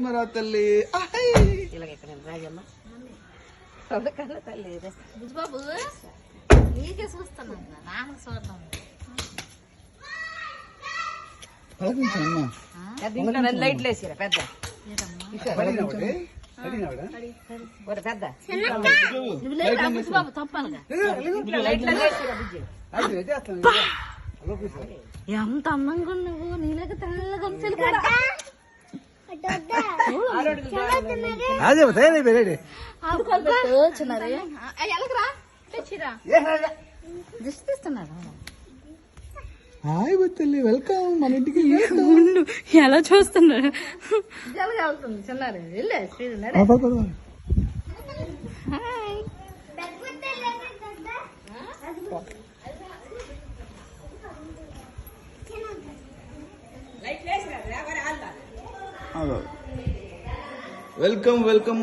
తీసుకున్నారా తల్లి? రాజమ్మ తల్లి బుజ్జిబాబు నీకే చూస్తున్నాను, నాన్నకు చూద్దాం. లైట్లు వేసిరా పెద్ద బుజ్జిబాబు తప్పాలిగా ఎంత అందంగా ఉన్నావు, నీళ్ళకి తెల్లగా హాయ్ తల్లి, వెల్కమ్ మన ఇంటికి. ఎలా చూస్తున్నాడు, వెళ్తుంది చిన్నారు. Welcome welcome.